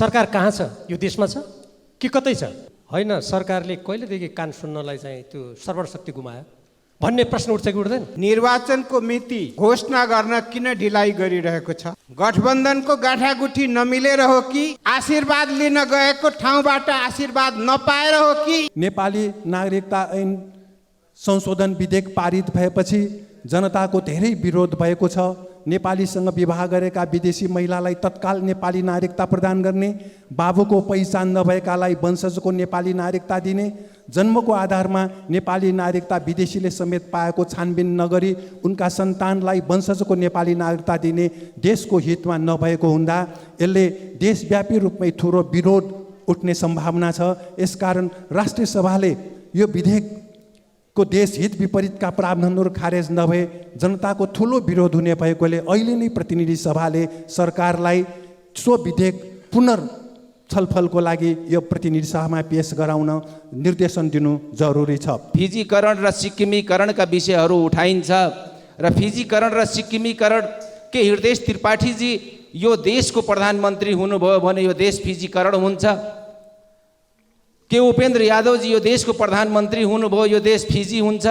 सरकार कहाँ छ? यो देशमा छ कि कतै छ? होइन, सरकारले कहिलेदेखि कान सुन्नलाई चाहिँ त्यो सर्वशक्ति गुमायो भन्ने प्रश्न उठ्छ कि उठ्दैन? निर्वाचनको मिति घोषणा गर्न किन ढिलाइ गरिरहेको छ? गठबन्धनको गाँठागुठी नमिलेर हो कि आशीर्वाद लिन गएको ठाउँबाट आशीर्वाद नपाएर हो कि? नेपाली नागरिकता ऐन संशोधन विधेयक पारित भएपछि जनताको धेरै विरोध भएको छ। नेपालीसँग विवाह गरेका विदेशी महिलालाई तत्काल नेपाली नागरिकता प्रदान गर्ने, बाबुको पहिचान नभएकालाई वंशजको नेपाली नागरिकता दिने, जन्मको आधारमा नेपाली नागरिकता विदेशीले समेत पाएको छानबिन नगरी उनका सन्तानलाई वंशजको नेपाली नागरिकता दिने देशको हितमा नभएको हुँदा यसले देशव्यापी रूपमै ठुलो विरोध उठ्ने सम्भावना छ। यसकारण राष्ट्रिय सभाले यो विधेयक को देश हित विपरीतका प्रावधानहरू खारेज नभए जनताको ठुलो विरोध हुने भएकोले अहिले नै प्रतिनिधि सभाले सरकारलाई सो विधेयक पुनर्छलफलको लागि यो प्रतिनिधि सभामा पेश गराउन निर्देशन दिनु जरुरी छ। फिजीकरण र सिक्किमीकरणका विषयहरू उठाइन्छ र फिजीकरण र सिक्किमीकरण के हृदय त्रिपाठीजी यो देशको प्रधानमन्त्री हुनुभयो भने यो देश फिजीकरण हुन्छ? के उपेन्द्र यादवजी यो देशको प्रधानमन्त्री हुनुभयो यो देश फिजी हुन्छ?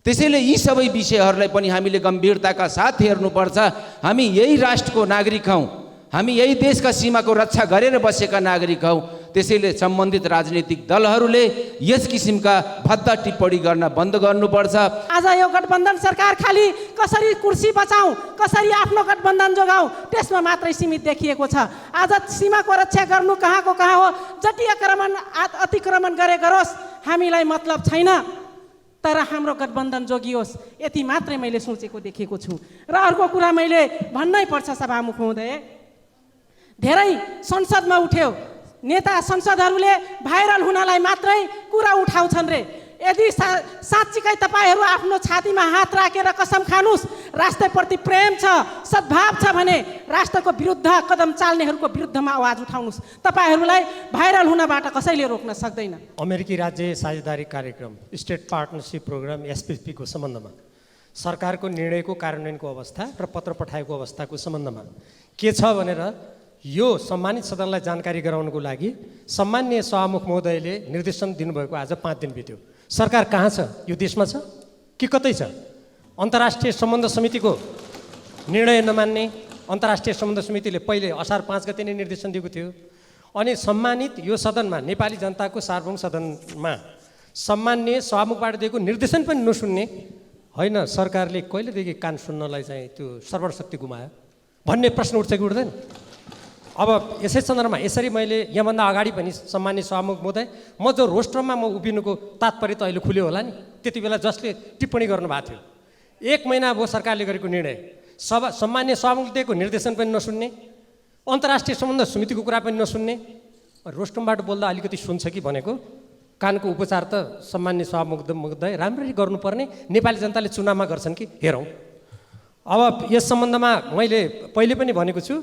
त्यसैले यी सबै विषयहरूलाई पनि हामीले गम्भीरताका साथ हेर्नुपर्छ। हामी यही राष्ट्रको नागरिक हौँ, हामी यही देशका सीमाको रक्षा गरेर बसेका नागरिक हौँ। त्यसैले सम्बन्धित राजनीतिक दलहरूले यस किसिमका भद्दा टिप्पणी गर्न बन्द गर्नुपर्छ। आज यो गठबन्धन सरकार खालि कसरी कुर्सी बचाउँ, कसरी आफ्नो गठबन्धन जोगाउँ त्यसमा मात्रै सीमित देखिएको छ। आज सीमाको रक्षा गर्नु कहाँको कहाँ हो, जति अतिक्रमण गरे गरोस्, हामीलाई मतलब छैन, तर हाम्रो गठबन्धन जोगियोस्, यति मात्रै मैले सोचेको देखेको छु। र अर्को कुरा मैले भन्नै पर्छ सभामुख महोदय, धेरै संसदमा उठ्यो, नेता संसदहरूले भाइरल हुनलाई मात्रै कुरा उठाउँछन् रे। यदि साँच्चीकै तपाईँहरू आफ्नो छातीमा हात राखेर कसम खानुस् राष्ट्रप्रति प्रेम छ, सद्भाव छ भने राष्ट्रको विरुद्ध कदम चाल्नेहरूको विरुद्धमा आवाज उठाउनुस्। तपाईँहरूलाई भाइरल हुनबाट कसैले रोक्न सक्दैन। अमेरिकी राज्य साझेदारी कार्यक्रम स्टेट पार्टनरसिप प्रोग्राम एसपिपी को सम्बन्धमा सरकारको निर्णयको कार्यान्वयनको अवस्था र पत्र पठाएको अवस्थाको सम्बन्धमा के छ भनेर यो सम्मानित सदनलाई जानकारी गराउनको लागि सम्माननीय सभामुख महोदयले निर्देशन दिनुभएको आज 5 दिन बित्यो। सरकार कहाँ छ? यो देशमा छ कि कतै छ? अन्तर्राष्ट्रिय सम्बन्ध समितिको निर्णय नमान्ने, अन्तर्राष्ट्रिय सम्बन्ध समितिले पहिले असार 5 गते नै निर्देशन दिएको थियो। अनि सम्मानित यो सदनमा नेपाली जनताको सार्वभौम सदनमा सम्माननीय सभामुखबाट दिएको निर्देशन पनि नसुन्ने, होइन सरकारले कहिलेदेखि कान सुन्नलाई चाहिँ त्यो सर्वशक्ति गुमायो भन्ने प्रश्न उठ्छ कि उठ्दैन? अब यसै सन्दर्भमा यसरी मैले यहाँभन्दा अगाडि पनि सम्मान्य सभामुख महोदय, म जो रोस्टरमा म उभिनुको तात्पर्य त अहिले खुल्यो होला नि, त्यति बेला जसले टिप्पणी गर्नुभएको थियो 1 महिना भयो सरकारले गरेको निर्णय, सम्मान्य सभामुखले दिएको निर्देशन पनि नसुन्ने, अन्तर्राष्ट्रिय सम्बन्ध समितिको कुरा पनि नसुन्ने, रोस्टमबाट बोल्दा अलिकति सुन्छ कि भनेको कानको उपचार त सम्मान्य सभामुख महोदय राम्ररी गर्नुपर्ने, नेपाली जनताले चुनावमा गर्छन् कि हेरौँ। अब यस सम्बन्धमा मैले पहिले पनि भनेको छु,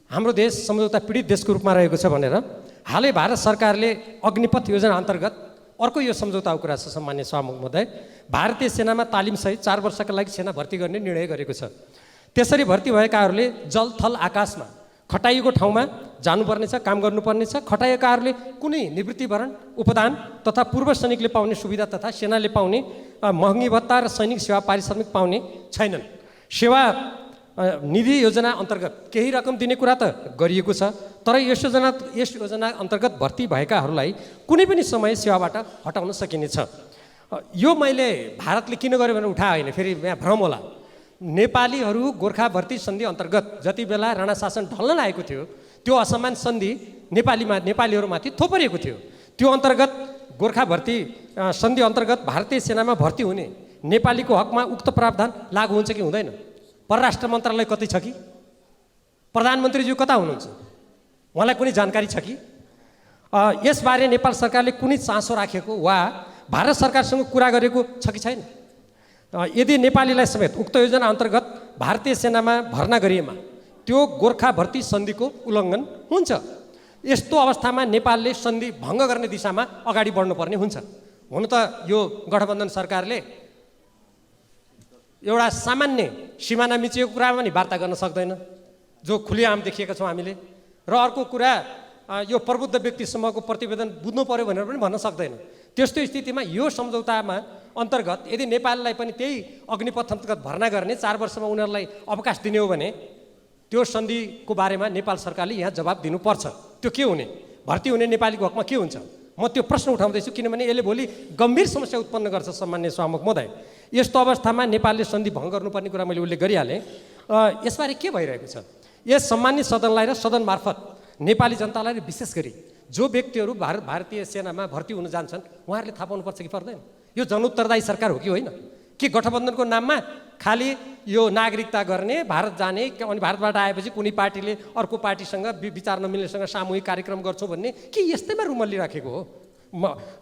हाम्रो देश सम्झौता पीडित देशको रूपमा रहेको छ भनेर। हालै भारत सरकारले अग्निपथ योजना अन्तर्गत अर्को यो सम्झौताको कुरा छ सम्मान्य सभामुख महोदय, भारतीय सेनामा तालिमसहित 4 वर्षका लागि सेना भर्ती गर्ने निर्णय गरेको छ। त्यसरी भर्ती भएकाहरूले जल थल आकाशमा खटाइएको ठाउँमा जानुपर्नेछ, काम गर्नुपर्नेछ। खटाइएकाहरूले कुनै निवृत्तिभरण, उपदान तथा पूर्व सैनिकले पाउने सुविधा तथा सेनाले पाउने महँगी भत्ता र सैनिक सेवा पारिश्रमिक पाउने छैनन्। सेवा निधि योजना अन्तर्गत केही रकम दिने कुरा त गरिएको छ, तर यस योजना अन्तर्गत भर्ती भएकाहरूलाई कुनै पनि समय सेवाबाट हटाउन सकिनेछ। यो मैले भारतले किन गर्यो भने उठा होइन, फेरि यहाँ भ्रम होला। नेपालीहरू गोर्खा भर्ती सन्धि अन्तर्गत जति बेला राणा शासन ढल्न लागेको थियो त्यो असमान सन्धि नेपालीहरूमाथि थोपरिएको थियो। त्यो अन्तर्गत गोर्खा भर्ती सन्धि अन्तर्गत भारतीय सेनामा भर्ती हुने नेपालीको हकमा उक्त प्रावधान लागू हुन्छ कि हुँदैन? परराष्ट्र मन्त्रालय कतै छ कि? प्रधानमन्त्रीज्यू कता हुनुहुन्छ? उहाँलाई कुनै जानकारी छ कि? यसबारे नेपाल सरकारले कुनै चासो राखेको वा भारत सरकारसँग कुरा गरेको छ कि छैन? यदि नेपालीलाई समेत उक्त योजना अन्तर्गत भारतीय सेनामा भर्ना गरिएमा त्यो गोर्खा भर्ती सन्धिको उल्लङ्घन हुन्छ। यस्तो अवस्थामा नेपालले सन्धि भङ्ग गर्ने दिशामा अगाडि बढ्नुपर्ने हुन्छ। हुन त यो गठबन्धन सरकारले एउटा सामान्य सिमाना मिचिएको कुरामा पनि वार्ता गर्न सक्दैन, जो खुलेआम देखिएका छौँ हामीले। र अर्को कुरा यो प्रबुद्ध व्यक्ति समूहको प्रतिवेदन बुझ्नु पर्यो भनेर पनि भन्न सक्दैन। त्यस्तो स्थितिमा यो सम्झौतामा अन्तर्गत यदि नेपाललाई पनि त्यही अग्निपथ अन्तर्गत भर्ना गर्ने 4 वर्षमा उनीहरूलाई अवकाश दिने हो भने त्यो सन्धिको बारेमा नेपाल सरकारले यहाँ जवाब दिनुपर्छ। त्यो के हुने, भर्ती हुने नेपालीको हकमा के हुन्छ? म त्यो प्रश्न उठाउँदैछु, किनभने यसले भोलि गम्भीर समस्या उत्पन्न गर्छ। सम्मान्य सभामुख महोदय, यस्तो अवस्थामा नेपालले सन्धि भङ्ग गर्नुपर्ने कुरा मैले उल्लेख गरिहालेँ। यसबारे के भइरहेको छ? यस सम्मानित सदनलाई र सदन मार्फत नेपाली जनतालाई विशेष गरी जो व्यक्तिहरू भारतीय सेनामा भर्ती हुन जान्छन् उहाँहरूले थाहा पाउनुपर्छ कि पर्दैन? यो जनउत्तरदायी सरकार हो कि होइन? कि गठबन्धनको नाममा खालि यो नागरिकता गर्ने, भारत जाने, अनि भारतबाट आएपछि कुनै पार्टीले अर्को पार्टीसँग विचार नमिल्नेसँग सामूहिक कार्यक्रम गर्छौँ भन्ने कि यस्तैमा रुमल्लिराखेको हो?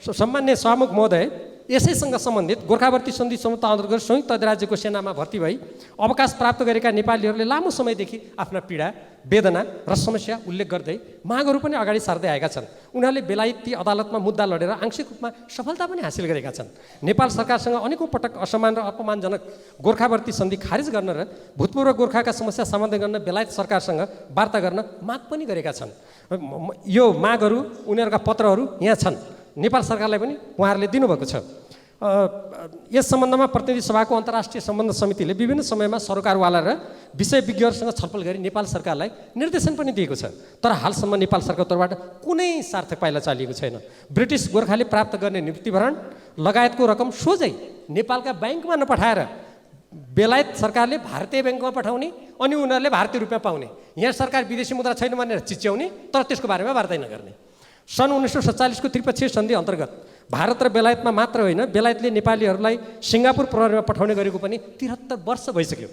सम्मान्य सभामुख महोदय, यसैसँग सम्बन्धित गोर्खावर्ती सन्धि समझौता अन्तर्गत संयुक्त अधिराज्यको सेनामा भर्ती भई अवकाश प्राप्त गरेका नेपालीहरूले लामो समयदेखि आफ्ना पीडा, वेदना र समस्या उल्लेख गर्दै मागहरू पनि अगाडि सार्दै आएका छन्। उनीहरूले बेलायती अदालतमा मुद्दा लडेर आंशिक रूपमा सफलता पनि हासिल गरेका छन्। नेपाल सरकारसँग अनेकौँ पटक असमान र अपमानजनक गोर्खावर्ती सन्धि खारिज गर्न र भूतपूर्व गोर्खाका समस्या समाधान गर्न बेलायत सरकारसँग वार्ता गर्न माग पनि गरेका छन्। यो मागहरू, उनीहरूका पत्रहरू यहाँ छन्। नेपाल सरकारलाई पनि उहाँहरूले दिनुभएको छ। यस सम्बन्धमा प्रतिनिधि सभाको अन्तर्राष्ट्रिय सम्बन्ध समितिले विभिन्न समयमा सरकारवाला र विषय विज्ञहरूसँग छलफल गरी नेपाल सरकारलाई निर्देशन पनि दिएको छ। तर हालसम्म नेपाल सरकारको तर्फबाट कुनै सार्थक पाइला चालिएको छैन। ब्रिटिस गोर्खाले प्राप्त गर्ने निवृत्तिभरण लगायतको रकम सोझै नेपालका ब्याङ्कमा नपठाएर बेलायत सरकारले भारतीय ब्याङ्कमा पठाउने अनि उनीहरूले भारतीय रुपियाँ पाउने। यहाँ सरकार विदेशी मुद्रा छैन भनेर चिच्याउने, तर त्यसको बारेमा वार्ता नगर्ने। सन् 1947 को त्रिपक्षीय सन्धि अन्तर्गत भारत र बेलायतमा मात्र होइन, बेलायतले नेपालीहरूलाई सिङ्गापुर प्रहरीमा पठाउने गरेको पनि 73 वर्ष भइसक्यो।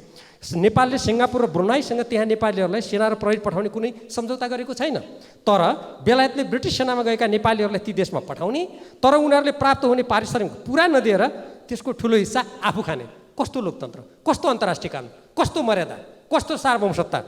नेपालले सिङ्गापुर र ब्रुनाईसँग त्यहाँ नेपालीहरूलाई सेना र प्रहरी पठाउने कुनै सम्झौता गरेको छैन। तर बेलायतले ब्रिटिस सेनामा गएका नेपालीहरूलाई ती देशमा पठाउने, तर उनीहरूले प्राप्त हुने पारिश्रमिक पुरा नदिएर त्यसको ठुलो हिस्सा आफू खाने। कस्तो लोकतन्त्र, कस्तो अन्तर्राष्ट्रिय कानुन, कस्तो मर्यादा, कस्तो सार्वभौमसत्ता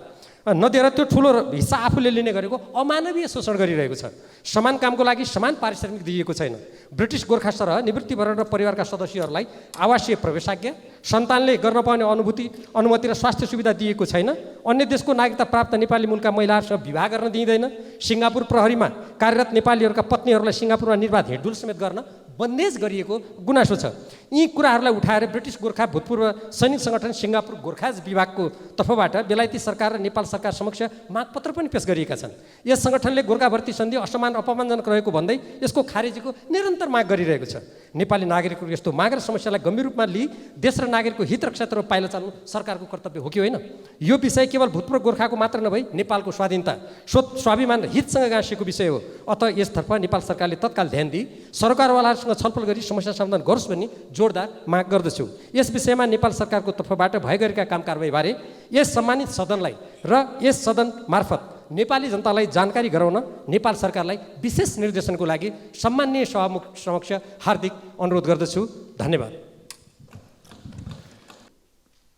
नदिएर त्यो ठुलो हिस्सा आफूले लिने गरेको अमानवीय शोषण गरिरहेको छ। समान कामको लागि समान पारिश्रमिक दिइएको छैन। ब्रिटिस गोर्खा सरह निवृत्तिभरण र परिवारका सदस्यहरूलाई आवासीय प्रवेशाज्ञा, सन्तानले गर्न पाउने अनुमति र स्वास्थ्य सुविधा दिएको छैन। अन्य देशको नागरिकता प्राप्त नेपाली मूलका महिलाहरूसँग विवाह गर्न दिइँदैन। सिङ्गापुर प्रहरीमा कार्यरत नेपालीहरूका पत्नीहरूलाई सिङ्गापुरमा निर्वाध हिँडडुल समेत गर्न बन्देज गरिएको गुनासो छ। यी कुराहरूलाई उठाएर ब्रिटिस गोर्खा भूतपूर्व सैनिक सङ्गठन सिङ्गापुर गोर्खाज विभागको तर्फबाट बेलायती सरकार र नेपाल सरकार समक्ष मागपत्र पनि पेश गरिएका छन्। यस सङ्गठनले गोर्खावर्ती सन्धि असमान अपमानजनक रहेको भन्दै यसको खारेजीको निरन्तर माग गरिरहेको छ। नेपाली नागरिकहरूको यस्तो माग र समस्यालाई गम्भीर रूपमा लिई देश र नागरिकको हित रक्षातर्फ पाइला चाल्नु सरकारको कर्तव्य हो कि होइन? यो विषय केवल भूतपूर्व गोर्खाको मात्र नभई नेपालको स्वाधीनता, स्वाभिमान र हितसँग गाँसिएको विषय हो। अतः यसतर्फ नेपाल सरकारले तत्काल ध्यान दिई सरकारवालाहरूसँग छलफल गरी समस्या समाधान गरोस् भन्ने जोरदार माग गर्दछु। यस विषयमा नेपाल सरकारको तर्फबाट भए गरेका काम कारबाहीबारे यस सम्मानित सदनलाई र यस सदन मार्फत नेपाली जनतालाई जानकारी गराउन नेपाल सरकारलाई विशेष निर्देशनको लागि सम्माननीय सभामुख समक्ष हार्दिक अनुरोध गर्दछु। धन्यवाद।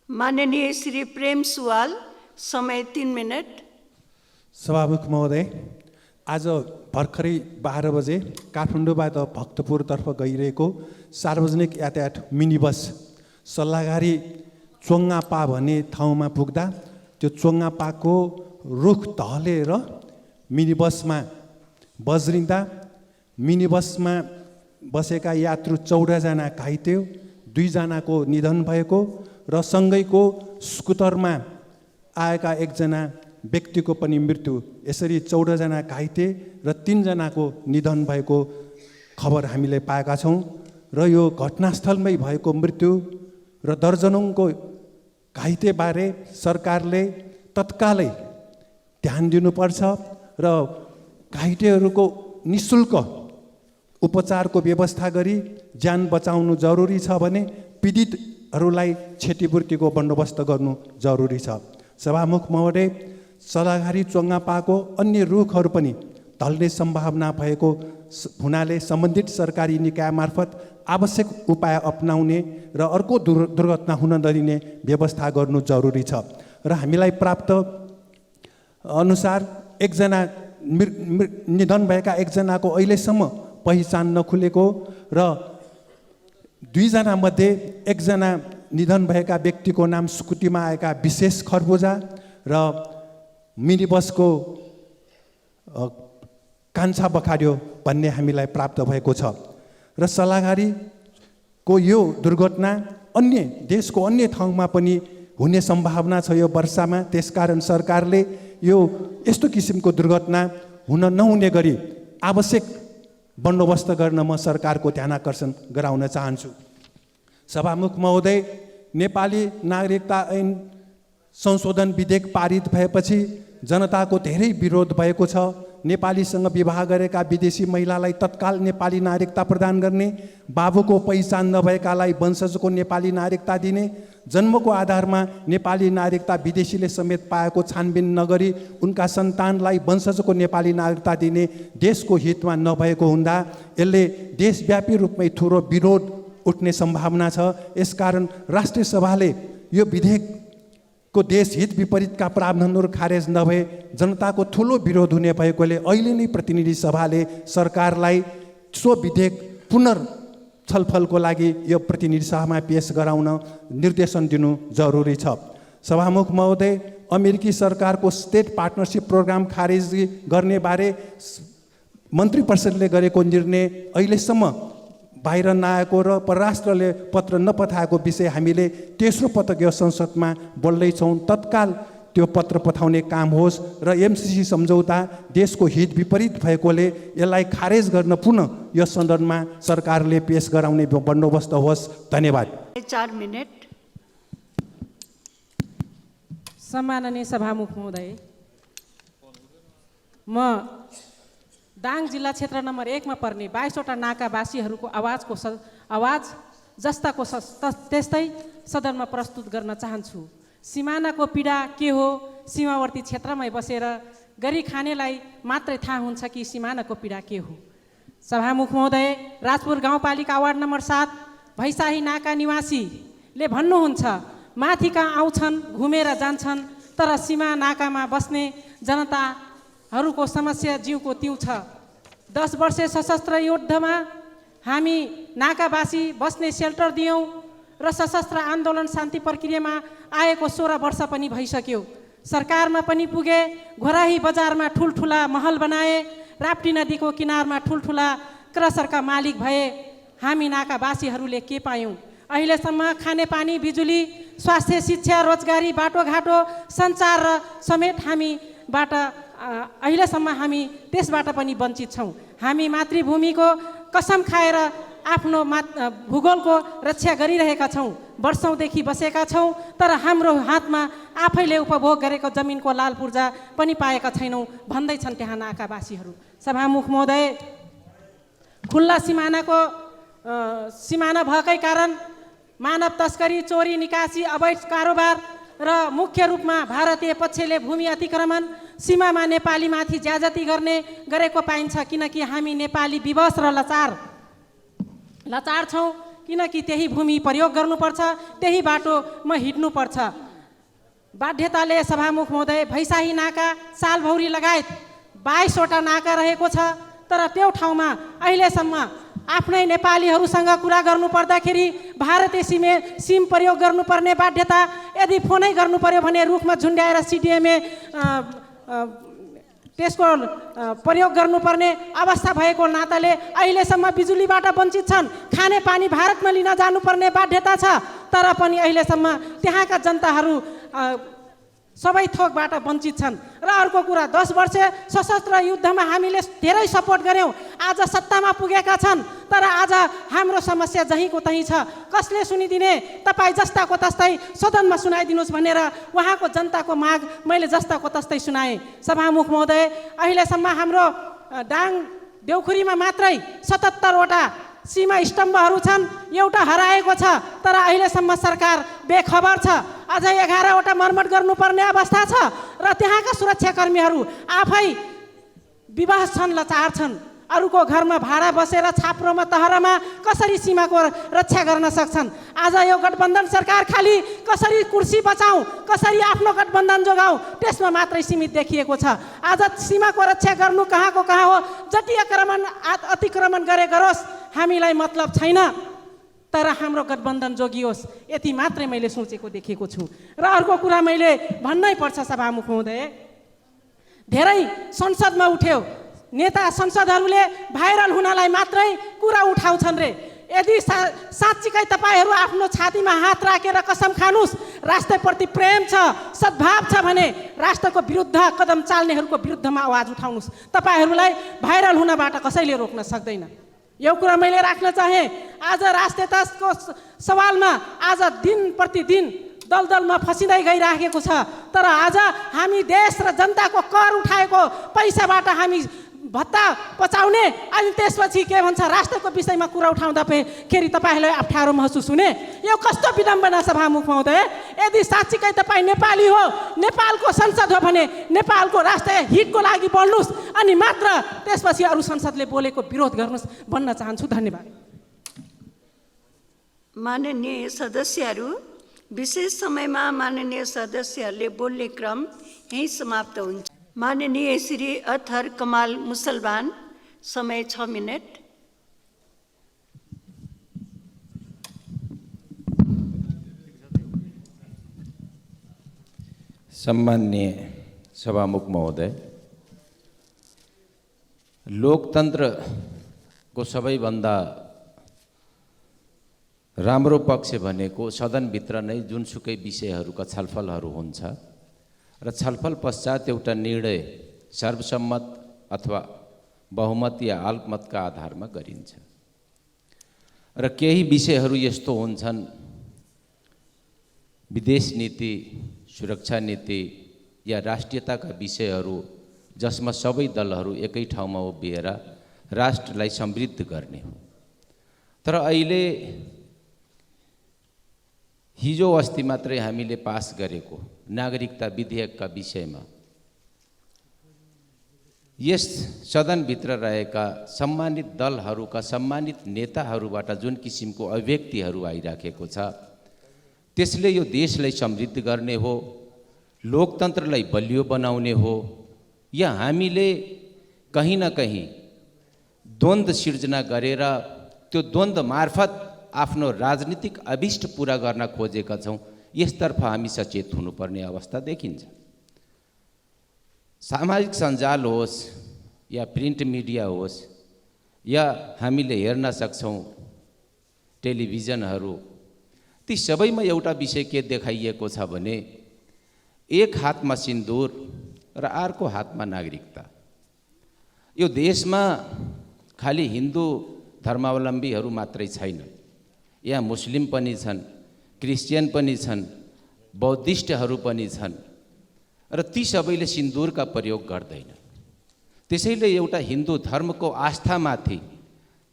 माननीय श्री प्रेम सुवाल, समय 3 मिनट। सभामुख महोदय, आज भर्खरै 12 बजे काठमाडौँबाट भक्तपुरतर्फ गइरहेको सार्वजनिक यातायात मिनी बस सल्लाहगारी चोङ्गापा भन्ने ठाउँमा पुग्दा त्यो चोङ्गापाको रुख ढलेर मिनी बसमा बज्रिँदा मिनी बसमा बसेका यात्रु 14 जना घाइते, 2 जनाको निधन भएको र सँगैको स्कुटरमा आएका 1 जना व्यक्तिको पनि मृत्यु। यसरी 14 जना घाइते र 3 जनाको निधन भएको खबर हामीले पाएका छौँ। र यो घटनास्थलमै भएको मृत्यु र दर्जनौंको घाइतेबारे सरकारले तत्कालै ध्यान दिनुपर्छ र घाइतेहरूको निःशुल्क उपचारको व्यवस्था गरी ज्यान बचाउनु जरुरी छ भने पीडितहरूलाई क्षतिपूर्तिको बन्दोबस्त गर्नु जरुरी छ। सभामुख महोदय, सल्लाहगारी चोङ्गापाको अन्य रुखहरू पनि ढल्ने सम्भावना भएको हुनाले सम्बन्धित सरकारी निकाय मार्फत आवश्यक उपाय अपनाउने र अर्को दुर्घटना हुन नदिने व्यवस्था गर्नु जरुरी छ। र हामीलाई प्राप्त अनुसार 1 जना निधन भएका 1 जनाको अहिलेसम्म पहिचान नखुलेको र 2 जना मध्ये 1 जना निधन भएका व्यक्तिको नाम स्कुटीमा आएका विशेष खरबुजा र मिनी बसको कान्छा बखार्यो भन्ने हामीलाई प्राप्त भएको छ। र सल्लाहकारीको यो दुर्घटना अन्य देशको अन्य ठाउँमा पनि हुने सम्भावना छ यो वर्षामा। त्यसकारण सरकारले यो यस्तो किसिमको दुर्घटना हुन नहुने गरी आवश्यक बन्दोबस्त गर्न म सरकारको ध्यान आकर्षण गराउन चाहन्छु। सभामुख महोदय, नेपाली नागरिकता ऐन संशोधन विधेयक पारित भएपछि जनताको धेरै विरोध भएको छ। नेपालीसँग विवाह गरेका विदेशी महिलालाई तत्काल नेपाली नागरिकता प्रदान गर्ने, बाबुको पहिचान नभएकालाई वंशजको नेपाली नागरिकता दिने, जन्मको आधारमा नेपाली नागरिकता विदेशीले समेत पाएको छानबिन नगरी उनका सन्तानलाई वंशजको नेपाली नागरिकता दिने देशको हितमा नभएको हुँदा यसले देशव्यापी रूपमै ठुलो विरोध उठ्ने सम्भावना छ। यसकारण राष्ट्रिय सभाले यो विधेयकको देश हित विपरीतका प्रावधानहरू खारेज नभए जनताको ठुलो विरोध हुने भएकोले अहिले नै प्रतिनिधि सभाले सरकारलाई सो विधेयक छलफलको लागि यो प्रतिनिधि सभामा पेश गराउन निर्देशन दिनु जरुरी छ। सभामुख महोदय, अमेरिकी सरकारको स्टेट पार्टनरसिप प्रोग्राम खारेज गर्ने बारे मन्त्री परिषदले गरेको निर्णय अहिलेसम्म बाहिर नआएको र परराष्ट्रले पत्र नपठाएको विषय हामीले तेस्रो पटक यो संसदमा बोल्दैछौँ। तत्काल त्यो पत्र पठाउने काम होस् र एमसीसी सम्झौता देशको हित विपरीत भएकोले यसलाई खारेज गर्न पुनः यो सदनमा सरकारले पेश गराउने बन्दोबस्त होस्। धन्यवाद। 4 मिनट। सम्माननीय सभामुख महोदय, म दाङ जिल्ला क्षेत्र नम्बर 1 मा पर्ने 22वटा नाकावासीहरूको आवाज जस्ताको त्यस्तै सदनमा प्रस्तुत गर्न चाहन्छु। सिमानाको पीडा के हो? सीमावर्ती क्षेत्रमै बसेर गरी खानेलाई मात्रै थाहा हुन्छ कि सिमानाको पीडा के हो। सभामुख महोदय, राजपुर गाउँपालिका वार्ड नम्बर 7 भैसाही नाका निवासीले भन्नुहुन्छ, माथिका आउँछन् घुमेर जान्छन्, तर सीमा नाकामा बस्ने जनताहरूको समस्या जिउको तिउ छ। 10 वर्षे सशस्त्र युद्धमा हामी नाकावासी बस्ने सेल्टर दियौँ र सशस्त्र आन्दोलन शान्ति प्रक्रियामा आएको 16 वर्ष पनि भइसक्यो। सरकारमा पनि पुगे, घोराही बजारमा ठुल्ठुला महल बनाए, राप्ती नदीको किनारमा ठुल्ठुला क्रसरका मालिक भए। हामी नाकावासीहरूले के पायौँ? अहिलेसम्म खानेपानी, बिजुली, स्वास्थ्य, शिक्षा, रोजगारी, बाटोघाटो, सञ्चार र समेत हामीबाट अहिलेसम्म हामी त्यसबाट पनि वञ्चित छौँ। हामी मातृभूमिको कसम खाएर आफ्नो भूगोलको रक्षा गरिरहेका छौँ, वर्षौँदेखि बसेका छौँ, तर हाम्रो हातमा आफैले उपभोग गरेको जमिनको लाल पूर्जा पनि पाएका छैनौँ भन्दैछन् त्यहाँ नाकावासीहरू। सभामुख महोदय, खुल्ला सिमाना भएकै कारण मानव तस्करी, चोरी, निकासी, अवैध कारोबार र मुख्य रूपमा भारतीय पक्षले भूमि अतिक्रमण, सीमामा नेपालीमाथि ज्याजती गरेको पाइन्छ। किनकि हामी नेपाली विवश र लाचार छौँ, किनकि त्यही भूमि प्रयोग गर्नुपर्छ, त्यही बाटोमा हिँड्नुपर्छ। बाध्यताले सभामुख महोदय, भैसाही नाका, सालभौरी लगायत 22वटा नाका रहेको छ, तर त्यो ठाउँमा अहिलेसम्म आफ्नै नेपालीहरूसँग कुरा गर्नु पर्दाखेरि भारतीय सिम प्रयोग गर्नुपर्ने बाध्यता, यदि फोनै गर्नु पर्यो भने रुखमा झुन्ड्याएर सिडिएमए त्यसको प्रयोग गर्नुपर्ने अवस्था भएको नाताले अहिलेसम्म बिजुलीबाट वञ्चित छन्। खानेपानी भारतमा लिन जानुपर्ने बाध्यता छ, तर पनि अहिलेसम्म त्यहाँका जनताहरू सबै थोकबाट वञ्चित छन्। र अर्को कुरा, 10 वर्ष सशस्त्र युद्धमा हामीले धेरै सपोर्ट गऱ्यौँ, आज सत्तामा पुगेका छन्, तर आज हाम्रो समस्या जहीँको तहीँ छ। कसले सुनिदिने? तपाईँ जस्ताको तस्तै सदनमा सुनाइदिनुहोस् भनेर उहाँको जनताको माग मैले जस्ताको तस्तै सुनाएँ। सभामुख महोदय, अहिलेसम्म हाम्रो दाङ देउखुरीमा मात्रै 77वटा सीमा स्तम्भहरू छन्, एउटा हराएको छ, तर अहिलेसम्म सरकार बेखबर छ। अझै 11वटा मर्मत गर्नुपर्ने अवस्था छ र त्यहाँका सुरक्षाकर्मीहरू आफै विवश छन्, लाचार छन्। अरूको घरमा भाडा बसेर छाप्रोमा तहरामा कसरी सीमाको रक्षा गर्न सक्छन्? आज यो गठबन्धन सरकार खालि कसरी कुर्सी बचाउँ, कसरी आफ्नो गठबन्धन जोगाउँ त्यसमा मात्रै सीमित देखिएको छ। आज सीमाको रक्षा गर्नु कहाँको कहाँ हो, जति अतिक्रमण गरोस् हामीलाई मतलब छैन, तर हाम्रो गठबन्धन जोगियोस्, यति मात्रै मैले सोचेको देखेको छु। र अर्को कुरा मैले भन्नै पर्छ सभामुख महोदय, धेरै संसदमा उठ्यो, नेता संसदहरूले भाइरल हुनलाई मात्रै कुरा उठाउँछन् रे। यदि साँच्चीकै तपाईँहरू आफ्नो छातीमा हात राखेर कसम खानुस्, राष्ट्रप्रति प्रेम छ, सद्भाव छ भने राष्ट्रको विरुद्ध कदम चाल्नेहरूको विरुद्धमा आवाज उठाउनुस्। तपाईँहरूलाई भाइरल हुनबाट कसैले रोक्न सक्दैन। यो कुरा मैले राख्न चाहेँ। आज राष्ट्रियताको सवालमा आज दिन प्रतिदिन दलदलमा फसिँदै गइराखेको छ, तर आज हामी देश र जनताको कर उठाएको पैसाबाट हामी भत्ता पचाउने, अनि त्यसपछि के भन्छ राष्ट्रको विषयमा कुरा उठाउँदा फेरि तपाईँहरूलाई अप्ठ्यारो महसुस हुने। यो कस्तो विडम्बना सभामुख महोदय। यदि साँच्चीकै तपाईँ नेपाली हो, नेपालको संसद हो भने नेपालको राष्ट्रिय हितको लागि बोल्नुहोस्, अनि मात्र त्यसपछि अरू संसदले बोलेको विरोध गर्नुहोस् भन्न चाहन्छु। धन्यवाद। माननीय सदस्यहरू, विशेष समयमा माननीय सदस्यहरूले बोल्ने क्रम यहीँ समाप्त हुन्छ। माननीय श्री अत्हर कमाल मुसलमान, समय 6 मिनट। सम्माननीय सभामुख महोदय, लोकतन्त्रको सबैभन्दा राम्रो पक्ष भनेको सदनभित्र नै जुनसुकै विषयहरूका छलफलहरू हुन्छ र छलफल पश्चात एउटा निर्णय सर्वसम्मत अथवा बहुमत या अल्पमतका आधारमा गरिन्छ। र केही विषयहरू यस्तो हुन्छन्, विदेश नीति, सुरक्षा नीति या राष्ट्रियताका विषयहरू जसमा सबै दलहरू एकै ठाउँमा उभिएर राष्ट्रलाई समृद्ध गर्ने हो। तर अहिले हिजो अस्ति मात्रै हामीले पास गरेको नागरिकता विधेयकका विषयमा यस सदनभित्र रहेका सम्मानित दलहरूका सम्मानित नेताहरूबाट जुन किसिमको अभिव्यक्तिहरू आइराखेको छ, त्यसले यो देशलाई समृद्ध गर्ने हो, लोकतन्त्रलाई बलियो बनाउने हो, या हामीले कहीँ न कहीँ द्वन्द्व सिर्जना गरेर त्यो द्वन्द्व मार्फत आफ्नो राजनीतिक अभिष्ट पूरा गर्न खोजेका छौँ, यसतर्फ हामी सचेत हुनुपर्ने अवस्था देखिन्छ। सामाजिक सञ्जाल होस् या प्रिन्ट मिडिया होस् या हामीले हेर्न सक्छौँ टेलिभिजनहरू, ती सबैमा एउटा विषय के देखाइएको छ भने एक हातमा सिन्दुर र अर्को हातमा नागरिकता। यो देशमा खालि हिन्दू धर्मावलम्बीहरू मात्रै छैनन्, यहाँ मुस्लिम पनि छन्, क्रिस्चियन पनि छन्, बौद्धिस्टहरू पनि छन्, र ती सबैले सिन्दुरका प्रयोग गर्दैन। त्यसैले एउटा हिन्दू धर्मको आस्थामाथि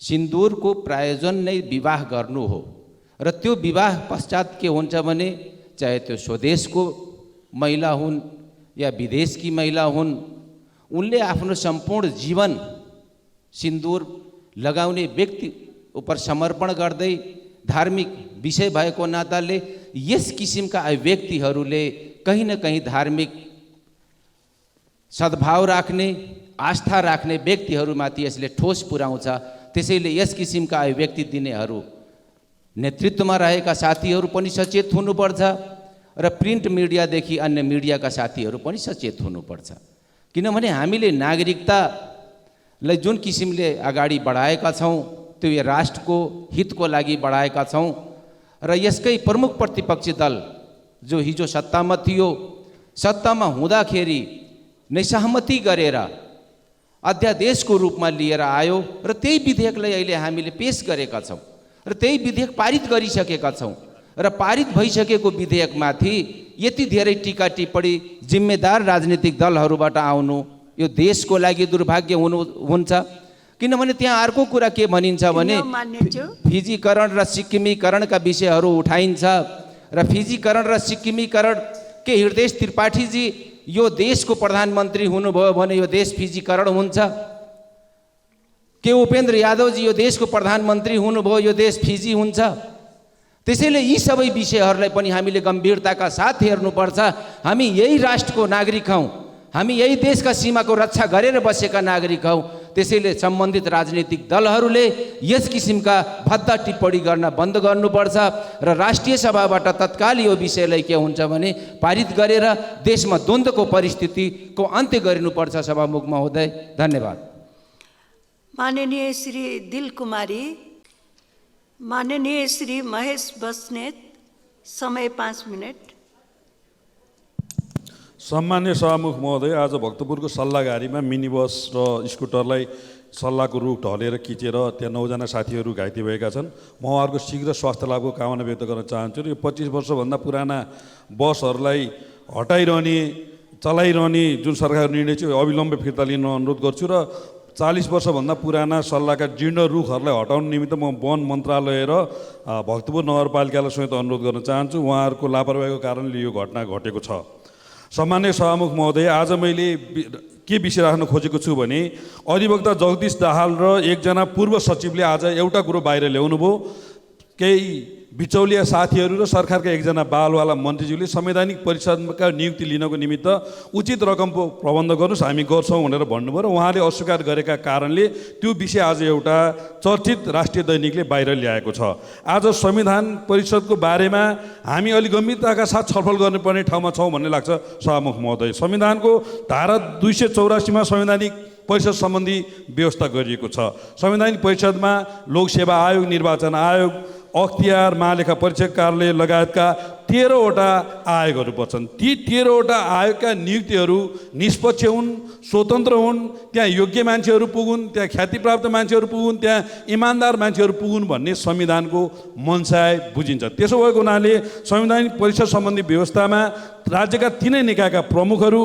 सिन्दुरको प्रायोजन नै विवाह गर्नु हो, र त्यो विवाह पश्चात के हुन्छ भने चाहे त्यो स्वदेशको महिला हुन् या विदेशकी महिला हुन्, उनले आफ्नो सम्पूर्ण जीवन सिन्दुर लगाउने व्यक्ति उप समर्पण गर्दै धार्मिक विषय भएको नाताले यस किसिमका अभिव्यक्तिहरूले कहीँ न कहीँ धार्मिक सद्भाव राख्ने, आस्था राख्ने व्यक्तिहरूमाथि यसले ठोस पुर्याउँछ। त्यसैले यस किसिमका अभिव्यक्ति दिनेहरू नेतृत्वमा रहेका साथीहरू पनि सचेत हुनुपर्छ र प्रिन्ट मिडियादेखि अन्य मिडियाका साथीहरू पनि सचेत हुनुपर्छ। किनभने हामीले नागरिकतालाई जुन किसिमले अगाडि बढाएका छौँ त्यो यो राष्ट्रको हितको लागि बढाएका छौँ, र यसकै प्रमुख प्रतिपक्षी दल जो हिजो सत्तामा थियो, सत्तामा हुँदाखेरि नै सहमति गरेर अध्यादेशको रूपमा लिएर आयो र त्यही विधेयकलाई अहिले हामीले पेश गरेका छौँ र त्यही विधेयक पारित गरिसकेका छौँ। र पारित भइसकेको विधेयकमाथि यति धेरै टीका टिप्पणी जिम्मेदार राजनीतिक दलहरूबाट आउनु यो देशको लागि दुर्भाग्य हुन्छ। किनभने त्यहाँ अर्को कुरा के भनिन्छ भने फिजीकरण र सिक्किमीकरणका विषयहरू उठाइन्छ, र फिजीकरण र सिक्किमीकरण के हृदय त्रिपाठीजी यो देशको प्रधानमन्त्री हुनुभयो भने यो देश फिजीकरण हुन्छ, के उपेन्द्र यादवजी यो देशको प्रधानमन्त्री हुनुभयो यो देश फिजी हुन्छ। त्यसैले यी सबै विषयहरूलाई पनि हामीले गम्भीरताका साथ हेर्नुपर्छ। हामी यही राष्ट्रको नागरिक हौँ, हामी यही देशका सीमाको रक्षा गरेर बसेका नागरिक हौँ, त्यसैले सम्बन्धित राजनीतिक दलहरूले यस किसिमका भद्दा टिप्पणी गर्न बन्द गर्नुपर्छ र राष्ट्रिय सभाबाट तत्काल यो विषयलाई के हुन्छ भने पारित गरेर देशमा द्वन्द्वको परिस्थितिको अन्त्य गरिनुपर्छ। सभामुख महोदय, धन्यवाद। माननीय श्री दिल कुमारी, माननीय श्री महेश बस्नेत, समय 5 मिनट। सम्मान्य सभामुख महोदय, आज भक्तपुरको सल्लाहघारीमा मिनी बस र स्कुटरलाई सल्लाहको रुख ढलेर खिचेर त्यहाँ 9 जना साथीहरू घाइते भएका छन्। म उहाँहरूको शीघ्र स्वास्थ्य लाभको कामना व्यक्त गर्न चाहन्छु र यो 25 वर्षभन्दा पुराना बसहरूलाई हटाइरहने चलाइरहने जुन सरकारको निर्णय छ अविलम्ब फिर्ता लिन अनुरोध गर्छु र 40 वर्षभन्दा पुराना सल्लाहका जीर्ण रुखहरूलाई हटाउन निमित्त म वन मन्त्रालय र भक्तपुर नगरपालिकालाई समेत अनुरोध गर्न चाहन्छु। उहाँहरूको लापरवाहीको कारणले यो घटना घटेको छ। सम्मान्य सभामुख महोदय, आज मैले के विषय राख्न खोजेको छु भने अधिवक्ता जगदीश दाहाल र एकजना पूर्व सचिवले आज एउटा कुरो बाहिर ल्याउनुभयो। केही बिचौलिया साथीहरू र सरकारका एकजना बालवाला मन्त्रीज्यूले संवैधानिक परिषदका नियुक्ति लिनको निमित्त उचित रकमको प्रबन्ध गर्नुहोस्, हामी गर्छौँ भनेर भन्नुभयो र उहाँले अस्वीकार गरेका कारणले त्यो विषय आज एउटा चर्चित राष्ट्रिय दैनिकले बाहिर ल्याएको छ। आज संविधान परिषदको बारेमा हामी अलि गम्भीरताका साथ छलफल गर्नुपर्ने ठाउँमा छौँ भन्ने लाग्छ सभामुख महोदय। संविधानको धारा 284 संवैधानिक परिषद सम्बन्धी व्यवस्था गरिएको छ। संवैधानिक परिषदमा लोकसेवा आयोग, निर्वाचन आयोग, अख्तियार, महालेखा परीक्षक कार्यालय लगायतका 13वटा आयोगहरू पर्छन्। ती 13वटा आयोगका नियुक्तिहरू निष्पक्ष हुन्, स्वतन्त्र हुन्, त्यहाँ योग्य मान्छेहरू पुगुन्, त्यहाँ ख्यातिप्राप्त मान्छेहरू पुगुन्, त्यहाँ इमान्दार मान्छेहरू पुगुन् भन्ने संविधानको मनसाय बुझिन्छ। त्यसो भएको हुनाले संवैधानिक परिषद सम्बन्धी व्यवस्थामा राज्यका 3 निकायका प्रमुखहरू,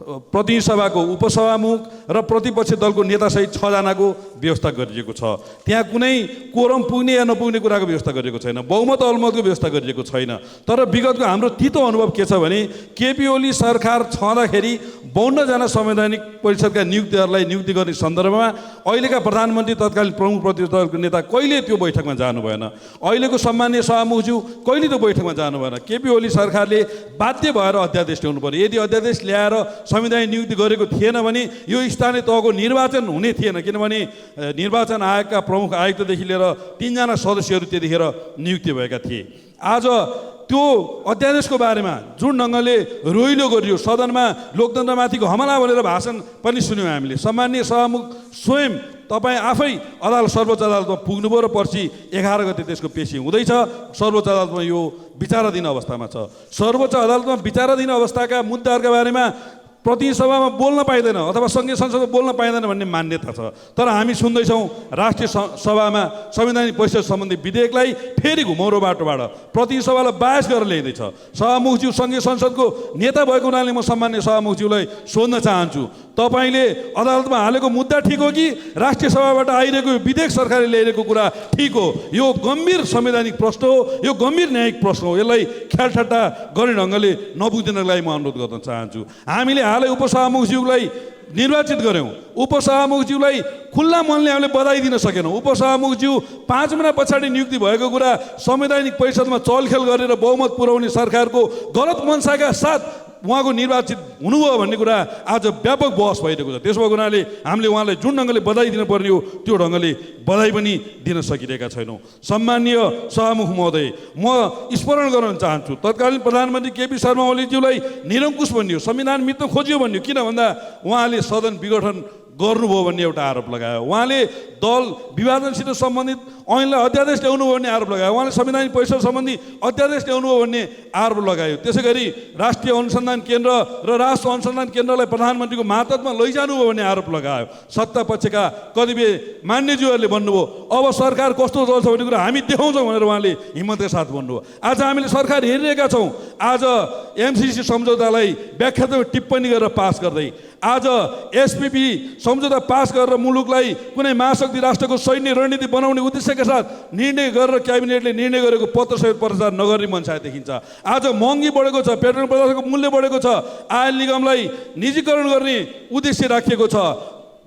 प्रतिनिधि सभाको उपसभामुख र प्रतिपक्ष दलको नेतासहित 6 जनाको व्यवस्था गरिएको छ। त्यहाँ कुनै कोरम पुग्ने या नपुग्ने कुराको व्यवस्था गरिएको छैन, बहुमत अलमतको व्यवस्था गरिएको छैन। तर विगतको हाम्रो तितो अनुभव के छ भने केपी ओली सरकार छँदाखेरि 52 जना संवैधानिक परिषदका नियुक्तिहरूलाई नियुक्ति गर्ने सन्दर्भमा अहिलेका प्रधानमन्त्री तत्कालीन प्रमुख प्रतिपक्ष दलको नेता कहिले त्यो बैठकमा जानु भएन। अहिलेको सम्मान्य सभामुखज्यू कहिले त्यो बैठकमा जानु भएन। केपी ओली सरकारले बाध्य भएर अध्यादेश ल्याउनु पर्यो। यदि अध्यादेश ल्याएर संवैधानिक नियुक्ति गरेको थिएन भने यो स्थानीय तहको निर्वाचन हुने थिएन, किनभने निर्वाचन आयोगका प्रमुख आयुक्तदेखि लिएर 3 जना सदस्यहरू त्यतिखेर नियुक्ति भएका थिए। आज त्यो अध्यादेशको बारेमा जुन ढङ्गले रोइलो गरियो, सदनमा लोकतन्त्रमाथिको हमला भनेर भाषण पनि सुन्यौँ हामीले। सम्मान्य सभामुख स्वयं तपाईँ आफै सर्वोच्च अदालतमा पुग्नुभयो र पर्सि 11 गते त्यसको पेशी हुँदैछ। सर्वोच्च अदालतमा यो विचाराधीन अवस्थामा छ। सर्वोच्च अदालतमा विचाराधीन अवस्थाका मुद्दाहरूका बारेमा प्रतिनिधि सभामा बोल्न पाइँदैन अथवा सङ्घीय संसदमा बोल्न पाइँदैन भन्ने मान्यता छ। तर हामी सुन्दैछौँ राष्ट्रिय सभामा संवैधानिक परिषद सम्बन्धी विधेयकलाई फेरि घुमौरो बाटोबाट प्रतिनिधि सभालाई बायस गरेर ल्याइँदैछ। सभामुखज्यू सङ्घीय संसदको नेता भएको हुनाले म सम्मान्य सभामुखज्यूलाई सोध्न चाहन्छु, तपाईँले अदालतमा हालेको मुद्दा ठिक हो कि राष्ट्रिय सभाबाट आइरहेको विधेयक सरकारले ल्याइरहेको कुरा ठिक हो? यो गम्भीर संवैधानिक प्रश्न हो, यो गम्भीर न्यायिक प्रश्न हो। यसलाई ख्यालठट्टा गर्ने ढङ्गले नबुझ्दिनको लागि म अनुरोध गर्न चाहन्छु। हामीले हालै उपसभामुखज्यूलाई निर्वाचित गऱ्यौँ। उपसभामुखज्यूलाई खुल्ला मनले हामीले बधाई दिन सकेनौँ। उपसभामुखज्यू 5 महिना पछाडि नियुक्ति भएको कुरा संवैधानिक परिषदमा चलखेल गरेर बहुमत पुर्याउने सरकारको गलत मनसाका साथ उहाँको निर्वाचित हुनुभयो भन्ने कुरा आज व्यापक बहस भइरहेको छ। त्यसो भएको हुनाले हामीले उहाँलाई जुन ढङ्गले बधाई दिनुपर्ने हो त्यो ढङ्गले बधाई पनि दिन सकिरहेका छैनौँ। सम्मान्य सभामुख महोदय, म स्मरण गराउन चाहन्छु तत्कालीन प्रधानमन्त्री केपी शर्मा ओलीज्यूलाई निरङ्कुश भनियो, संविधान मित्र खोजियो भनियो। किन भन्दा उहाँले सदन विघटन गर्नुभयो भन्ने एउटा आरोप लगायो। उहाँले दल विभाजनसित सम्बन्धित ऐनलाई अध्यादेश ल्याउनु भयो भन्ने आरोप लगायो। उहाँले संवैधानिक परिषद सम्बन्धी अध्यादेश ल्याउनु भयो भन्ने आरोप लगायो। त्यसै गरी राष्ट्रिय अनुसन्धान केन्द्र र राष्ट्र अनुसन्धान केन्द्रलाई प्रधानमन्त्रीको मातहतमा लैजानु भयो भन्ने आरोप लगायो। सत्ता पक्षका कतिपय मान्यज्यूहरूले भन्नुभयो अब सरकार कस्तो चल्छ भन्ने कुरा हामी देखाउँछौँ भनेर उहाँले हिम्मतका साथ भन्नुभयो। आज हामीले सरकार हेरिरहेका छौँ। आज एमसिसी सम्झौतालाई व्याख्यात्मक टिप्पणी गरेर पास गर्दै, आज एसपिपी सम्झौता पास गरेर मुलुकलाई कुनै महाशक्ति राष्ट्रको सैन्य रणनीति बनाउने उद्देश्यका साथ निर्णय गरेर क्याबिनेटले निर्णय गरेको पत्रसहित प्रचार नगर्ने मनसाय देखिन्छ। आज महँगी बढेको छ, पेट्रोल पदार्थको मूल्य बढेको छ, आयल निगमलाई निजीकरण गर्ने उद्देश्य राखिएको छ।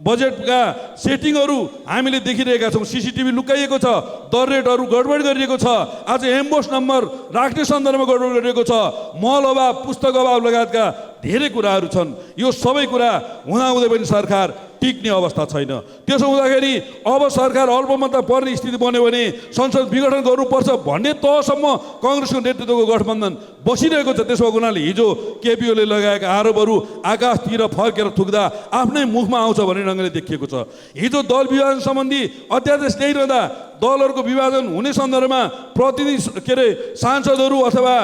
बजेटका सेटिङहरू हामीले देखिरहेका छौँ। सीसीटीभी लुकाइएको छ, दर रेटहरू गडबड गरिएको छ। आज एम्बोस नम्बर राख्ने सन्दर्भमा गडबड गरिएको छ। मल अभाव, पुस्तक अभाव लगायतका धेरै कुराहरू छन्। यो सबै कुरा हुँदाहुँदै पनि सरकार टिक्ने अवस्था छैन। त्यसो हुँदाखेरि अब सरकार अल्पमतमा पर्ने स्थिति बन्यो भने संसद विघटन गर्नुपर्छ भन्ने तहसम्म कङ्ग्रेसको नेतृत्वको गठबन्धन बसिरहेको छ। त्यसो भएको हुनाले हिजो केपी ओलीले लगाएका आरोपहरू आकाशतिर फर्केर थुक्दा आफ्नै मुखमा आउँछ भन्ने ढङ्गले देखिएको छ। हिजो दल विभाजन सम्बन्धी अध्यादेश ल्याइरहँदा दलहरूको विभाजन हुने सन्दर्भमा प्रतिनिधि के अरे सांसदहरू अथवा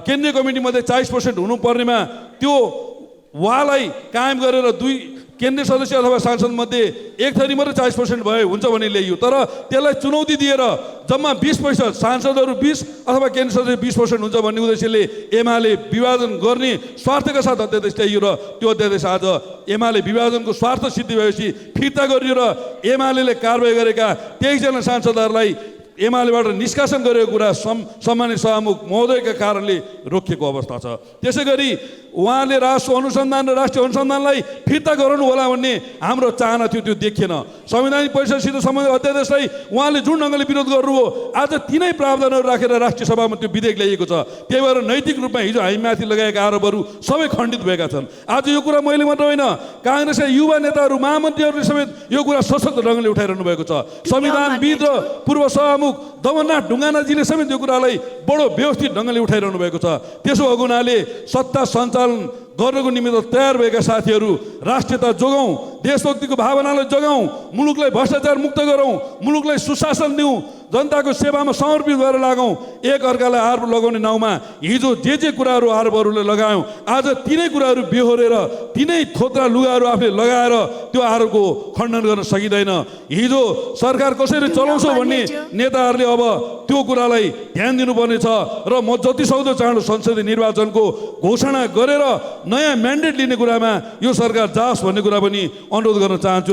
केन्द्रीय कमिटीमध्ये 40% हुनुपर्नेमा त्यो उहाँलाई कायम गरेर 2 केन्द्रीय सदस्य अथवा सांसद मध्ये 1 थरी मात्रै 40% भए हुन्छ भन्ने ल्याइयो। तर त्यसलाई चुनौती दिएर जम्मा 20% सांसदहरू 20 अथवा केन्द्रीय सदस्य 20% हुन्छ भन्ने उद्देश्यले एमाले विभाजन गर्ने स्वार्थका साथ अध्यादेश ल्याइयो र त्यो अध्यादेश आज एमाले विभाजनको स्वार्थ सिद्धि भएपछि फिर्ता गरियो र एमाले कारबाही गरेका 23 जना सांसदहरूलाई एमालेबाट निष्कासन गरेको कुरा सम्मानित सभामुख महोदयका कारणले रोकिएको अवस्था छ। त्यसै गरी उहाँले राष्ट्र अनुसन्धान र राष्ट्रिय अनुसन्धानलाई फिर्ता गराउनु होला भन्ने हाम्रो चाहना थियो, त्यो देखिएन। संवैधानिक परिषदसित सम्बन्धित अध्यादेशलाई उहाँले जुन ढङ्गले विरोध गर्नुभयो आज तिनै प्रावधानहरू राखेर राष्ट्रिय सभामा त्यो विधेयक ल्याइएको छ। त्यही भएर नैतिक रूपमा हिजो हामीमाथि लगाएका आरोपहरू सबै खण्डित भएका छन्। आज यो कुरा मैले मात्र होइन, काङ्ग्रेसका युवा नेताहरू महामन्त्रीहरूले समेत यो कुरा सशक्त ढङ्गले उठाइरहनु भएको छ। संविधानविद र पूर्व सभामुख दमननाथ ढुङ्गानाजीले समेत यो कुरालाई बडो व्यवस्थित ढङ्गले उठाइरहनु भएको छ। त्यसो भएको हुनाले सत्ता सञ्चालन गर्नको निमित्त तयार भएका साथीहरू राष्ट्रियता जोगाउँ, देशभक्तिको भावनालाई जगाउँ, मुलुकलाई भ्रष्टाचार मुक्त गरौँ, मुलुकलाई सुशासन दिउँ, जनताको सेवामा समर्पित भएर लागौँ। एक अर्कालाई आरोप लगाउने नाउँमा हिजो जे कुराहरू आरोपहरूले लगायौँ आज तिनै कुराहरू बेहोरेर तिनै थोत्रा लुगाहरू आफूले लगाएर त्यो आरोपको खण्डन गर्न सकिँदैन। हिजो सरकार कसरी चलाउँछौ भन्ने नेताहरूले अब त्यो कुरालाई ध्यान दिनुपर्ने छ र म जतिसक्दो चाँडो संसदीय निर्वाचनको घोषणा गरेर नयाँ म्यान्डेट लिने कुरामा यो सरकार जाओस् भन्ने कुरा पनि अनुरोध गर्न चाहन्छु।